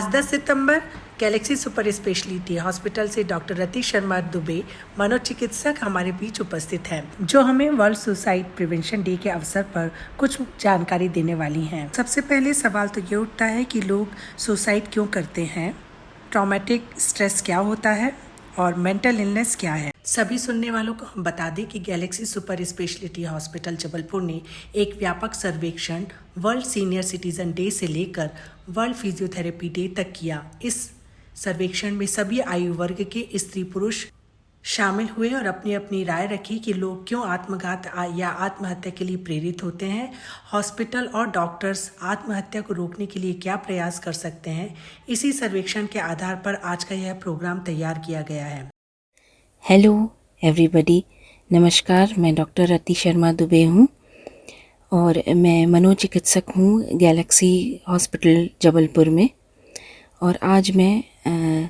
आज 10 सितंबर Galaxy super speciality hospital से doctor रति शर्मा दुबे मनोचिकित्सक हमारे बीच उपस्थित हैं, जो हमें वर्ल्ड सुसाइड प्रिवेंशन डे के अवसर पर कुछ जानकारी देने वाली हैं। सबसे पहले सवाल तो ये उठता है कि लोग सुसाइड क्यों करते हैं, ट्रॉमेटिक स्ट्रेस क्या होता है और मेंटल इलनेस क्या है। सभी सुनने वालों को हम बता दें कि Galaxy super speciality hospital Jabalpur ने एक व्यापक सर्वेक्षण वर्ल्ड सीनियर सिटीजन डे से लेकर वर्ल्ड फिजियोथेरेपी डे तक किया। इस सर्वेक्षण में सभी आयु वर्ग के स्त्री पुरुष शामिल हुए और अपनी अपनी राय रखी कि लोग क्यों आत्मघात या आत्महत्या के लिए प्रेरित होते हैं, हॉस्पिटल और डॉक्टर्स आत्महत्या को रोकने के लिए क्या प्रयास कर सकते हैं। इसी सर्वेक्षण के आधार पर आज का यह प्रोग्राम तैयार किया गया है। हेलो एवरीबॉडी, नमस्कार। मैं डॉक्टर रति शर्मा दुबे हूँ और मैं मनोचिकित्सक हूँ गैलेक्सी हॉस्पिटल जबलपुर में। और आज मैं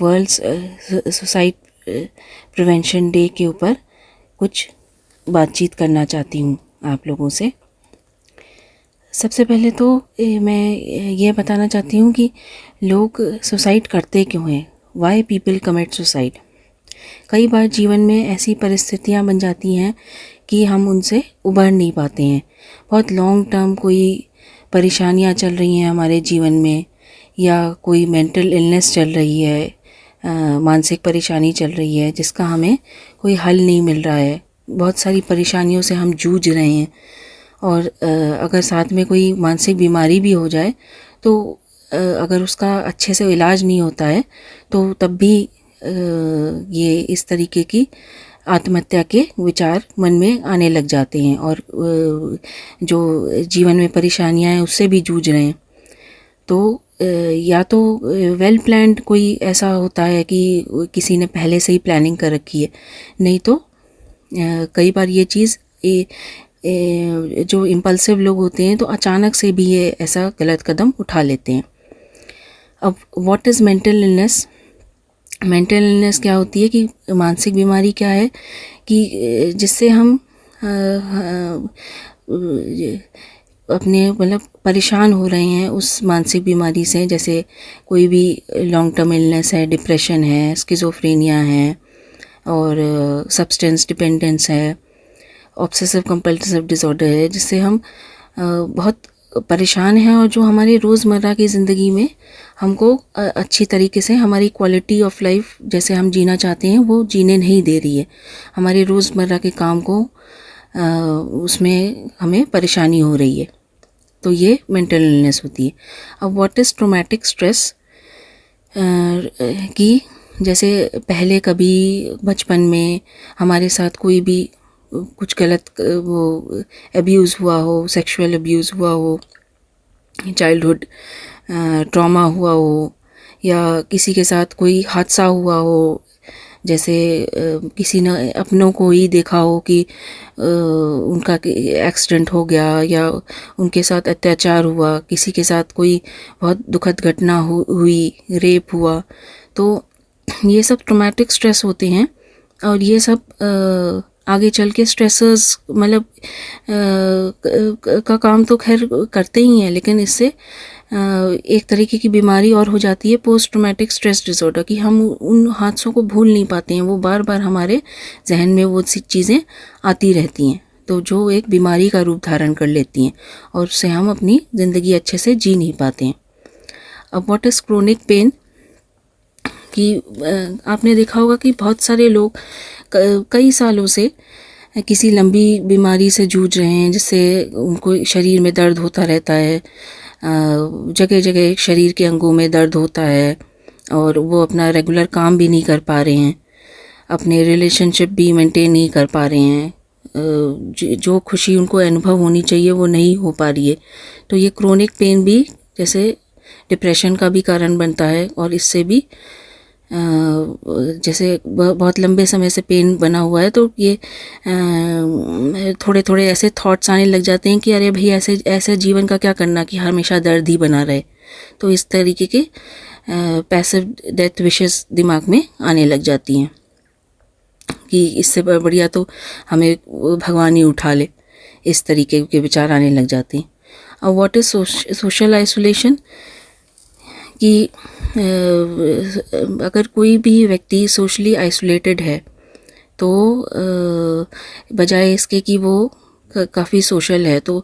वर्ल्ड सुसाइड प्रिवेंशन डे के ऊपर कुछ बातचीत करना चाहती हूँ आप लोगों से। सबसे पहले तो मैं ये बताना चाहती हूँ कि लोग सुसाइड करते क्यों हैं, वाई पीपल कमिट सुसाइड। कई बार जीवन में ऐसी परिस्थितियाँ बन जाती हैं कि हम उनसे उबर नहीं पाते हैं। बहुत लॉन्ग टर्म कोई परेशानियाँ चल रही हैं हमारे जीवन में, या कोई मेंटल इलनेस चल रही है, मानसिक परेशानी चल रही है जिसका हमें कोई हल नहीं मिल रहा है। बहुत सारी परेशानियों से हम जूझ रहे हैं और अगर साथ में कोई मानसिक बीमारी भी हो जाए तो अगर उसका अच्छे से इलाज नहीं होता है तो तब भी ये इस तरीके की आत्महत्या के विचार मन में आने लग जाते हैं और जो जीवन में परेशानियां हैं उससे भी जूझ रहे हैं। तो या तो वेल प्लान्ड कोई ऐसा होता है कि किसी ने पहले से ही प्लानिंग कर रखी है, नहीं तो कई बार ये चीज़ जो इम्पल्सिव लोग होते हैं तो अचानक से भी ये ऐसा गलत कदम उठा लेते हैं। अब what is mental illness? Mental illness क्या होती है कि मानसिक बीमारी क्या है कि जिससे हम अपने मतलब परेशान हो रहे हैं उस मानसिक बीमारी से। जैसे कोई भी लॉन्ग टर्म इलनेस है, डिप्रेशन है, स्किज़ोफ्रेनिया है और सब्सटेंस डिपेंडेंस है, ऑब्सेसिव कंपल्सिव डिसऑर्डर है, जिससे हम बहुत परेशान हैं और जो हमारे रोज़मर्रा की ज़िंदगी में हमको अच्छी तरीके से हमारी क्वालिटी ऑफ लाइफ जैसे हम जीना चाहते हैं वो जीने नहीं दे रही है। हमारे रोज़मर्रा के काम को उसमें हमें परेशानी हो रही है, तो ये मेंटल इलनेस होती है। अब व्हाट इज़ ट्रॉमेटिक स्ट्रेस? कि जैसे पहले कभी बचपन में हमारे साथ कोई भी कुछ गलत वो अब्यूज़ हुआ हो, सेक्सुअल अब्यूज़ हुआ हो, चाइल्डहुड ट्रॉमा हुआ हो, या किसी के साथ कोई हादसा हुआ हो, जैसे किसी ने अपनों को ही देखा हो कि उनका एक्सीडेंट हो गया या उनके साथ अत्याचार हुआ, किसी के साथ कोई बहुत दुखद घटना हुई, रेप हुआ, तो ये सब ट्रॉमेटिक स्ट्रेस होते हैं। और ये सब आगे चल के स्ट्रेसर्स मतलब का काम तो खैर करते ही हैं, लेकिन इससे एक तरीके की बीमारी और हो जाती है पोस्ट ट्रॉमेटिक स्ट्रेस डिसऑर्डर, कि हम उन हादसों को भूल नहीं पाते हैं, वो बार बार हमारे जहन में वो सी चीज़ें आती रहती हैं, तो जो एक बीमारी का रूप धारण कर लेती हैं और उससे हम अपनी ज़िंदगी अच्छे से जी नहीं पाते हैं। अब व्हाट इज़ क्रोनिक पेन? कि आपने देखा होगा कि बहुत सारे लोग कई सालों से किसी लंबी बीमारी से जूझ रहे हैं, जिससे उनको शरीर में दर्द होता रहता है, जगह जगह शरीर के अंगों में दर्द होता है और वो अपना रेगुलर काम भी नहीं कर पा रहे हैं, अपने रिलेशनशिप भी मेंटेन नहीं कर पा रहे हैं, जो खुशी उनको अनुभव होनी चाहिए वो नहीं हो पा रही है। तो ये क्रोनिक पेन भी जैसे डिप्रेशन का भी कारण बनता है और इससे भी जैसे बहुत लंबे समय से पेन बना हुआ है तो ये थोड़े थोड़े ऐसे थॉट्स आने लग जाते हैं कि अरे भाई ऐसे जीवन का क्या करना कि हमेशा दर्द ही बना रहे। तो इस तरीके के पैसिव डेथ विशेस दिमाग में आने लग जाती हैं कि इससे बढ़िया तो हमें भगवान ही उठा ले, इस तरीके के विचार आने लग जाते हैं। अब व्हाट इज़ सोशल आइसोलेशन? कि अगर कोई भी व्यक्ति सोशली आइसोलेटेड है तो बजाय इसके कि वो काफ़ी सोशल है तो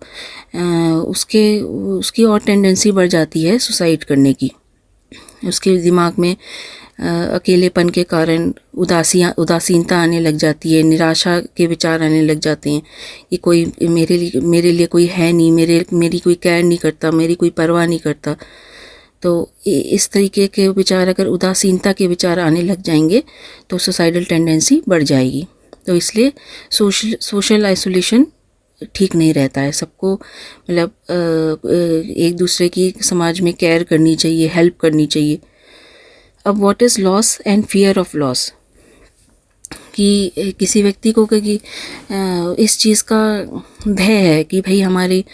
उसकी और टेंडेंसी बढ़ जाती है सुसाइड करने की। उसके दिमाग में अकेलेपन के कारण उदासीनता आने लग जाती है, निराशा के विचार आने लग जाते हैं कि कोई मेरे लिए कोई है नहीं, मेरी कोई केयर नहीं करता, मेरी कोई परवाह नहीं करता। तो इस तरीके के विचार, अगर उदासीनता के विचार आने लग जाएंगे तो सुसाइडल टेंडेंसी बढ़ जाएगी। तो इसलिए सोशल आइसोलेशन ठीक नहीं रहता है। सबको मतलब एक दूसरे की समाज में केयर करनी चाहिए, हेल्प करनी चाहिए। अब what is loss and fear of loss, कि किसी व्यक्ति को कि इस चीज़ का भय है कि भाई हमारी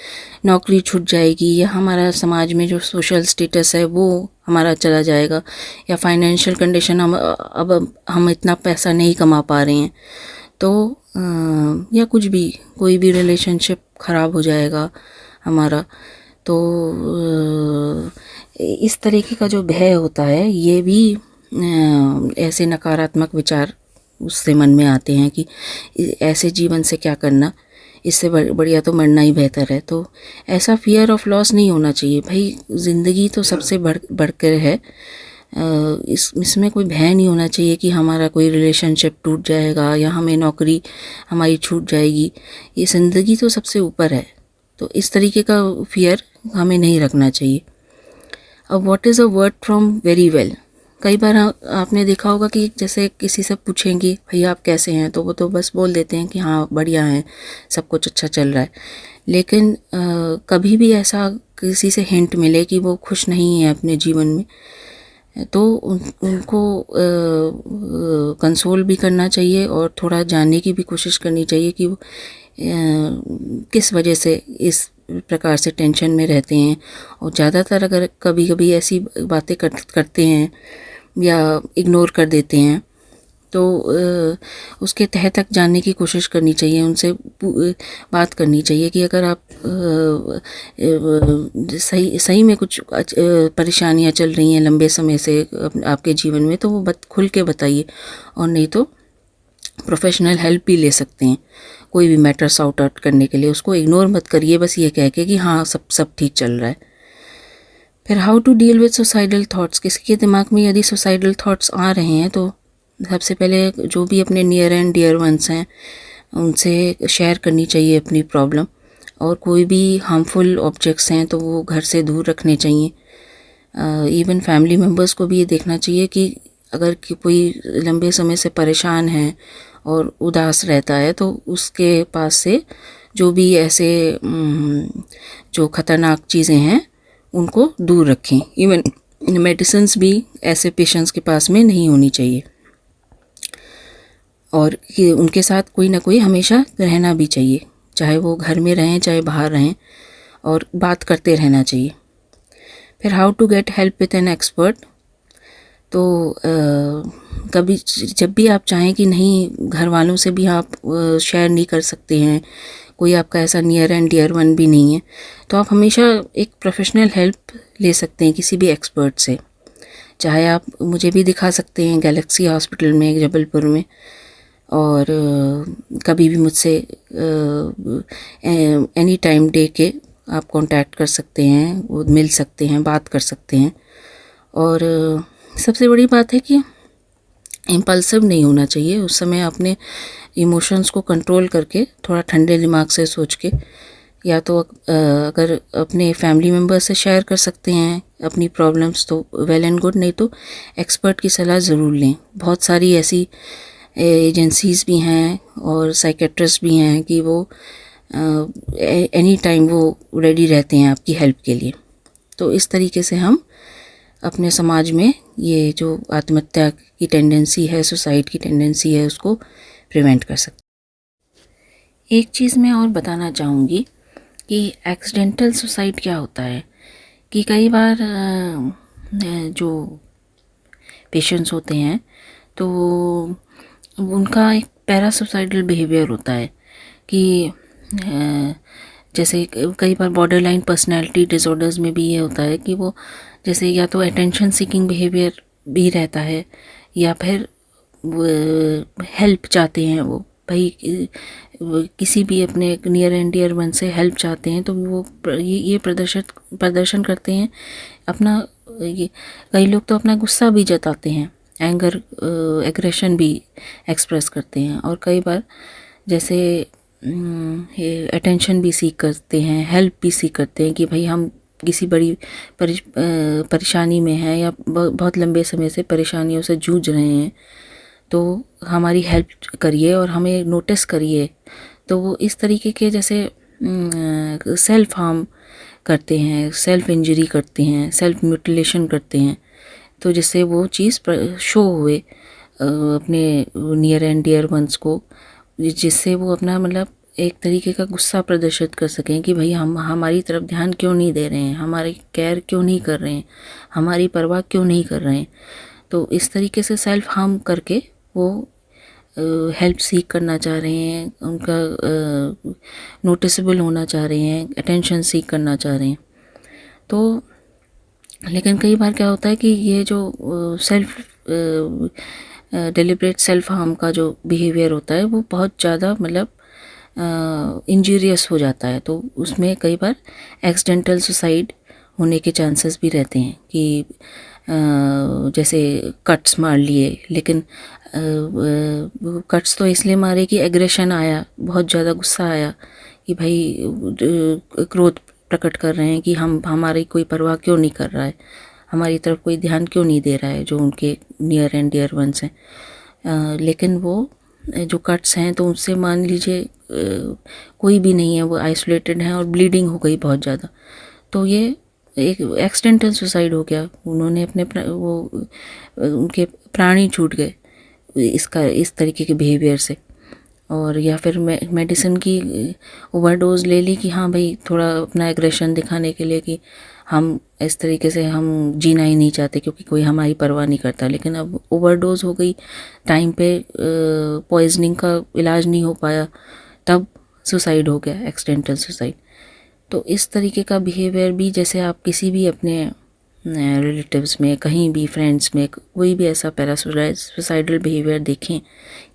नौकरी छूट जाएगी, या हमारा समाज में जो सोशल स्टेटस है वो हमारा चला जाएगा, या फाइनेंशियल कंडीशन हम इतना पैसा नहीं कमा पा रहे हैं, तो या कुछ भी, कोई भी रिलेशनशिप ख़राब हो जाएगा हमारा। तो इस तरीके का जो भय होता है, ये भी ऐसे नकारात्मक विचार उससे मन में आते हैं कि ऐसे जीवन से क्या करना, इससे बढ़िया तो मरना ही बेहतर है। तो ऐसा फियर ऑफ लॉस नहीं होना चाहिए। भाई ज़िंदगी तो सबसे बढ़कर है, इसमें कोई भय नहीं होना चाहिए कि हमारा कोई रिलेशनशिप टूट जाएगा या हमें नौकरी हमारी छूट जाएगी। ये ज़िंदगी तो सबसे ऊपर है, तो इस तरीके का फियर हमें नहीं रखना चाहिए। अब what is a word from very well, कई बार आपने देखा होगा कि जैसे किसी से पूछेंगे भैया आप कैसे हैं, तो वो तो बस बोल देते हैं कि हाँ बढ़िया हैं, सब कुछ अच्छा चल रहा है। लेकिन कभी भी ऐसा किसी से हिंट मिले कि वो खुश नहीं है अपने जीवन में, तो उनको कंसोल भी करना चाहिए और थोड़ा जानने की भी कोशिश करनी चाहिए कि वो किस वजह से इस प्रकार से टेंशन में रहते हैं। और ज़्यादातर अगर कभी कभी ऐसी बातें करते हैं या इग्नोर कर देते हैं, तो उसके तह तक जानने की कोशिश करनी चाहिए, उनसे बात करनी चाहिए कि अगर आप सही में कुछ परेशानियां चल रही हैं लंबे समय से आपके जीवन में, तो वो खुल के बताइए, और नहीं तो प्रोफेशनल हेल्प भी ले सकते हैं कोई भी मैटर सॉर्ट आउट करने के लिए। उसको इग्नोर मत करिए बस ये कह के कि हाँ सब ठीक चल रहा है। फिर how to deal with suicidal thoughts, किसी के दिमाग में यदि सुसाइडल थॉट्स आ रहे हैं तो सबसे पहले जो भी अपने नियर एंड डियर वंस हैं उनसे शेयर करनी चाहिए अपनी प्रॉब्लम, और कोई भी हार्मफुल ऑब्जेक्ट्स हैं तो वो घर से दूर रखने चाहिए। इवन फैमिली मेम्बर्स को भी ये देखना चाहिए कि अगर कोई लंबे समय से परेशान है और उदास रहता है तो उसके पास से जो भी ऐसे जो ख़तरनाक चीज़ें हैं उनको दूर रखें। इवन मेडिसिन्स भी ऐसे पेशेंट्स के पास में नहीं होनी चाहिए, और कि उनके साथ कोई ना कोई हमेशा रहना भी चाहिए, चाहे वो घर में रहें चाहे बाहर रहें, और बात करते रहना चाहिए। फिर how to get help with an expert, तो कभी जब भी आप चाहें कि नहीं घर वालों से भी आप शेयर नहीं कर सकते हैं, कोई आपका ऐसा नियर एंड डियर वन भी नहीं है, तो आप हमेशा एक प्रोफेशनल हेल्प ले सकते हैं किसी भी एक्सपर्ट से। चाहे आप मुझे भी दिखा सकते हैं गैलेक्सी हॉस्पिटल में जबलपुर में, और कभी भी मुझसे एनी टाइम डे के आप कांटेक्ट कर सकते हैं, वो मिल सकते हैं, बात कर सकते हैं। और सबसे बड़ी बात है कि इम्पल्सिव नहीं होना चाहिए। उस समय अपने इमोशंस को कंट्रोल करके थोड़ा ठंडे दिमाग से सोच के, या तो अगर अपने फैमिली मेम्बर से शेयर कर सकते हैं अपनी प्रॉब्लम्स तो वेल एंड गुड, नहीं तो एक्सपर्ट की सलाह ज़रूर लें। बहुत सारी ऐसी एजेंसीज़ भी हैं और साइकेट्रिस्ट भी हैं कि वो एनी टाइम वो रेडी रहते हैं आपकी हेल्प के लिए। तो इस तरीके से हम अपने समाज में ये जो आत्महत्या की टेंडेंसी है, सुसाइड की टेंडेंसी है, उसको प्रिवेंट कर सकते। एक चीज़ मैं और बताना चाहूँगी कि एक्सीडेंटल सुसाइड क्या होता है, कि कई बार जो पेशेंट्स होते हैं तो उनका एक पैरासुसाइडल बिहेवियर होता है कि जैसे कई बार बॉर्डर लाइन पर्सनैलिटी डिसऑर्डर्स में भी ये होता है कि वो जैसे या तो अटेंशन सीकिंग बिहेवियर भी रहता है, या फिर हेल्प चाहते हैं वो भाई, वो किसी भी अपने नियर एंड डियर वन से हेल्प चाहते हैं, तो वो ये प्रदर्शन करते हैं अपना। ये कई लोग तो अपना गुस्सा भी जताते हैं, एंगर एग्रेशन भी एक्सप्रेस करते हैं, और कई बार जैसे अटेंशन भी सीख करते हैं, हेल्प भी सीख करते हैं कि भाई हम किसी बड़ी परेशानी में हैं या बहुत लंबे समय से परेशानियों से जूझ रहे हैं, तो हमारी हेल्प करिए और हमें नोटिस करिए। तो वो इस तरीके के जैसे सेल्फ हार्म करते हैं, सेल्फ इंजरी करते हैं, सेल्फ म्यूटिलेशन करते हैं, तो जिससे वो चीज़ शो हुए अपने नियर एंड डियर वंस को, जिससे वो अपना मतलब एक तरीके का गुस्सा प्रदर्शित कर सकें कि भाई हम हमारी तरफ ध्यान क्यों नहीं दे रहे हैं, हमारी केयर क्यों नहीं कर रहे हैं, हमारी परवाह क्यों नहीं कर रहे हैं। तो इस तरीके से सेल्फ हार्म करके वो हेल्प सीख करना चाह रहे हैं, उनका नोटिसेबल होना चाह रहे हैं, अटेंशन सीख करना चाह रहे हैं। तो लेकिन कई बार क्या होता है कि ये जो सेल्फ डेलिब्रेट सेल्फ हार्म का जो बिहेवियर होता है वो बहुत ज़्यादा मतलब इंजूरियस हो जाता है, तो उसमें कई बार एक्सीडेंटल सुसाइड होने के चांसेस भी रहते हैं कि जैसे कट्स मार लिए, लेकिन कट्स तो इसलिए मारे कि एग्रेशन आया, बहुत ज़्यादा गुस्सा आया कि भाई क्रोध प्रकट कर रहे हैं कि हमारी कोई परवाह क्यों नहीं कर रहा है, हमारी तरफ कोई ध्यान क्यों नहीं दे रहा है जो उनके नियर एंड डियर वंस हैं। लेकिन वो जो कट्स हैं तो उनसे मान लीजिए कोई भी नहीं है, वो आइसोलेटेड हैं और ब्लीडिंग हो गई बहुत ज़्यादा, तो ये एक एक्सीडेंटल सुसाइड हो गया, उन्होंने अपने वो उनके प्राण ही छूट गए इस तरीके के बिहेवियर से। और या फिर मेडिसिन की ओवरडोज ले ली कि हाँ भाई थोड़ा अपना एग्रेशन दिखाने के लिए कि हम इस तरीके से हम जीना ही नहीं चाहते क्योंकि कोई हमारी परवाह नहीं करता, लेकिन अब ओवरडोज हो गई, टाइम पे पॉइजनिंग का इलाज नहीं हो पाया, तब सुसाइड हो गया, एक्सीडेंटल सुसाइड। तो इस तरीके का बिहेवियर भी, जैसे आप किसी भी अपने रिलेटिव्स में, कहीं भी फ्रेंड्स में कोई भी ऐसा पैरासुसाइडल बिहेवियर देखें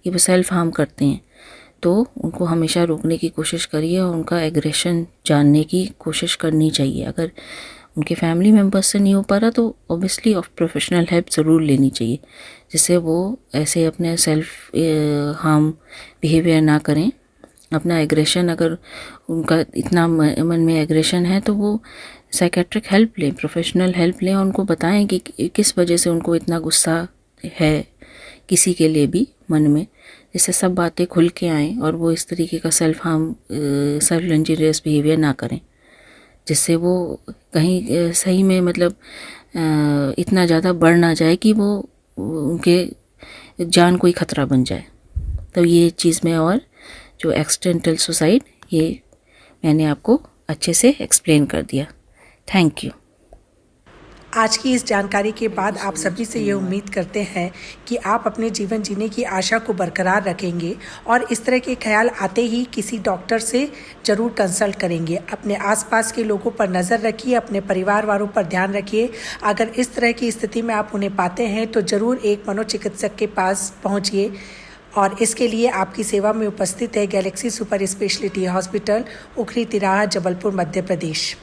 कि वो सेल्फ हार्म करते हैं, तो उनको हमेशा रोकने की कोशिश करिए और उनका एग्रेशन जानने की कोशिश करनी चाहिए। अगर उनके फैमिली मेम्बर्स से नहीं हो पा रहा तो ऑब्वियसली प्रोफेशनल हेल्प ज़रूर लेनी चाहिए, जिससे वो ऐसे अपने सेल्फ हार्म बिहेवियर ना करें। अपना एग्रेशन, अगर उनका इतना मन में एग्रेशन है तो वो साइकेट्रिक हेल्प लें, प्रोफेशनल हेल्प लें और उनको बताएं कि किस वजह से उनको इतना गुस्सा है किसी के लिए भी मन में, जिससे सब बातें खुल के आएँ और वो इस तरीके का self harm self injurious behaviour ना करें, जिससे वो कहीं सही में मतलब इतना ज़्यादा बढ़ ना जाए कि वो उनके जान कोई ख़तरा बन जाए। तो ये चीज़ में, और जो एक्सीडेंटल सुसाइड, ये मैंने आपको अच्छे से एक्सप्लेन कर दिया। Thank you. आज की इस जानकारी के बाद आप सभी से ये उम्मीद करते हैं कि आप अपने जीवन जीने की आशा को बरकरार रखेंगे और इस तरह के ख्याल आते ही किसी डॉक्टर से ज़रूर कंसल्ट करेंगे। अपने आसपास के लोगों पर नज़र रखिए, अपने परिवार वालों पर ध्यान रखिए। अगर इस तरह की स्थिति में आप उन्हें पाते हैं तो ज़रूर एक मनोचिकित्सक के पास पहुँचिए, और इसके लिए आपकी सेवा में उपस्थित है Galaxy super speciality hospital, Ukhri तिराहा, जबलपुर, मध्य प्रदेश।